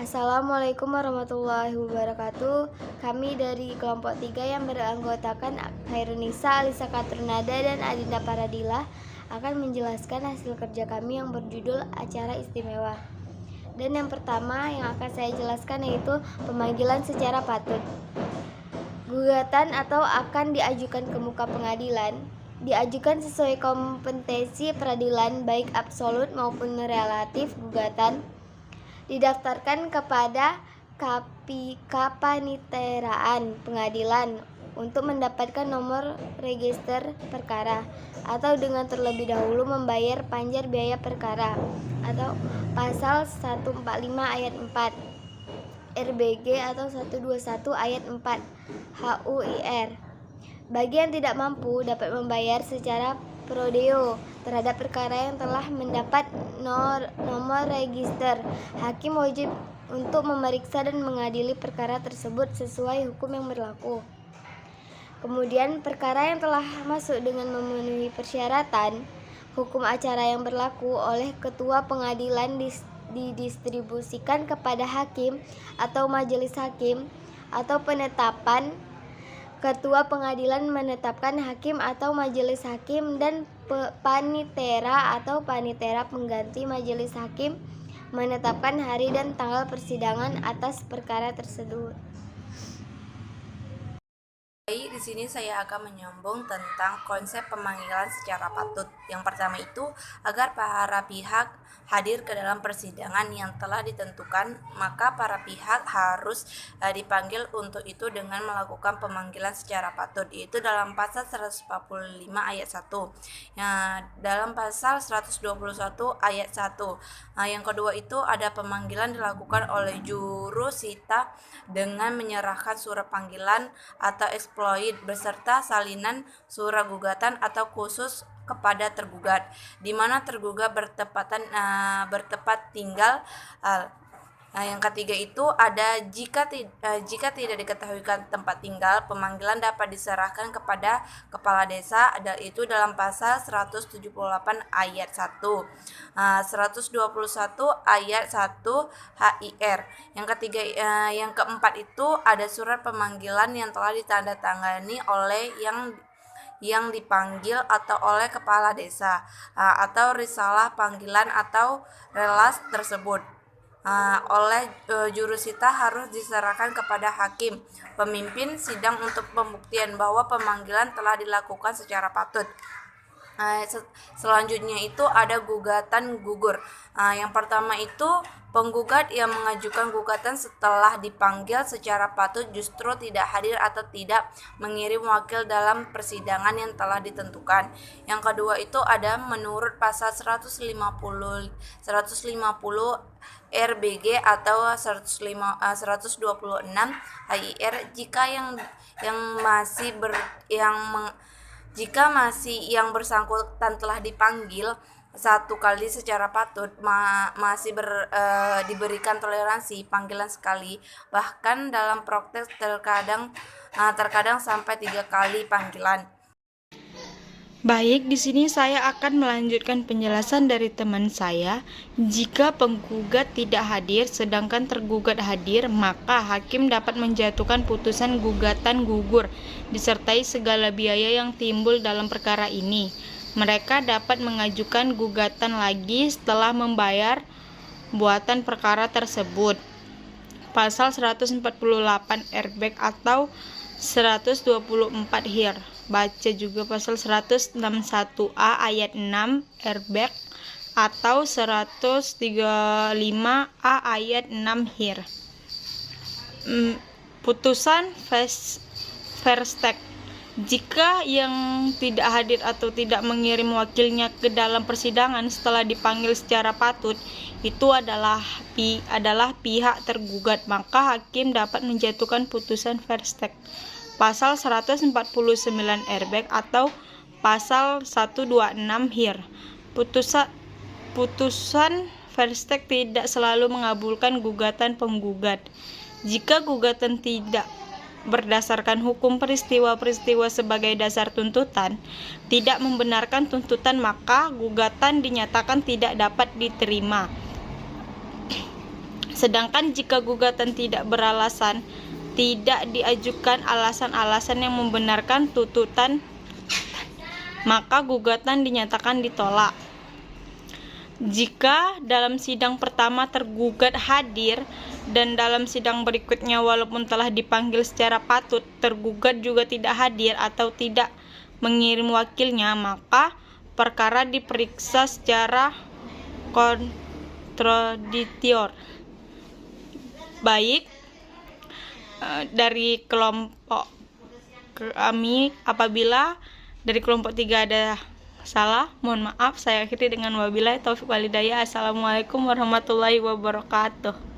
Assalamualaikum warahmatullahi wabarakatuh. Kami dari kelompok 3 yang beranggotakan Khairunisa, Alisa Katrunada, dan Adinda Paradila akan menjelaskan hasil kerja kami yang berjudul Acara Istimewa. Dan yang pertama yang akan saya jelaskan yaitu pemanggilan secara patut. Gugatan atau akan diajukan ke muka pengadilan diajukan sesuai kompetensi peradilan baik absolut maupun relatif. Gugatan didaftarkan kepada Kapaniteraan Pengadilan untuk mendapatkan nomor register perkara atau dengan terlebih dahulu membayar panjar biaya perkara atau pasal 145 ayat 4 RBG atau 121 ayat 4 HUIR. Bagi yang tidak mampu dapat membayar secara prodeo terhadap perkara yang telah mendapat nomor register. Hakim wajib untuk memeriksa dan mengadili perkara tersebut sesuai hukum yang berlaku. Kemudian perkara yang telah masuk dengan memenuhi persyaratan hukum acara yang berlaku oleh ketua pengadilan didistribusikan kepada hakim atau majelis hakim atau penetapan. Ketua pengadilan menetapkan hakim atau majelis hakim dan panitera atau panitera pengganti majelis hakim menetapkan hari dan tanggal persidangan atas perkara tersebut. Baik, di sini saya akan menyambung tentang konsep pemanggilan secara patut. Yang pertama itu agar para pihak hadir ke dalam persidangan yang telah ditentukan, maka para pihak harus dipanggil untuk itu dengan melakukan pemanggilan secara patut, yaitu dalam pasal 145 ayat 1. Dalam pasal 121 ayat 1. Yang kedua itu ada pemanggilan dilakukan oleh jurusita dengan menyerahkan surat panggilan atau exploit beserta salinan surat gugatan atau khusus kepada tergugat, di mana tergugat bertempat tinggal. Yang ketiga itu ada jika tidak diketahui tempat tinggal, pemanggilan dapat diserahkan kepada kepala desa, itu dalam pasal 178 ayat 1, 121 ayat 1 HIR. Yang keempat itu ada surat pemanggilan yang telah ditandatangani oleh yang dipanggil atau oleh kepala desa, atau risalah panggilan atau relas tersebut oleh jurusita harus diserahkan kepada hakim pemimpin sidang untuk pembuktian bahwa pemanggilan telah dilakukan secara patut. Selanjutnya itu ada gugatan gugur. Yang pertama itu penggugat yang mengajukan gugatan setelah dipanggil secara patut justru tidak hadir atau tidak mengirim wakil dalam persidangan yang telah ditentukan. Yang kedua itu ada menurut pasal 150 RBG atau 126 HIR jika yang bersangkutan telah dipanggil satu kali secara patut, masih diberikan toleransi panggilan sekali, bahkan dalam praktek terkadang sampai 3 kali panggilan. Baik, di sini saya akan melanjutkan penjelasan dari teman saya. Jika penggugat tidak hadir sedangkan tergugat hadir, maka hakim dapat menjatuhkan putusan gugatan gugur disertai segala biaya yang timbul dalam perkara ini. Mereka dapat mengajukan gugatan lagi setelah membayar buatan perkara tersebut. Pasal 148 RBG atau 124 HIR. Baca juga pasal 161A ayat 6 RBG atau 135A ayat 6 HIR. Putusan Versteeg. Jika yang tidak hadir atau tidak mengirim wakilnya ke dalam persidangan setelah dipanggil secara patut itu adalah pihak tergugat, maka hakim dapat menjatuhkan putusan Versteeg. Pasal 149 RBG atau pasal 126 HIR. Putusan Versteeg tidak selalu mengabulkan gugatan penggugat. Jika gugatan tidak berdasarkan hukum peristiwa-peristiwa sebagai dasar tuntutan, tidak membenarkan tuntutan, maka gugatan dinyatakan tidak dapat diterima. Sedangkan jika gugatan tidak beralasan, tidak diajukan alasan-alasan yang membenarkan tuntutan, maka gugatan dinyatakan ditolak. Jika dalam sidang pertama tergugat hadir dan dalam sidang berikutnya walaupun telah dipanggil secara patut, tergugat juga tidak hadir atau tidak mengirim wakilnya, maka perkara diperiksa secara kontradiktor. Baik, dari kelompok kami, apabila dari kelompok 3 ada salah, mohon maaf. Saya akhiri dengan wabillahi taufiq walhidayah. Assalamualaikum warahmatullahi wabarakatuh.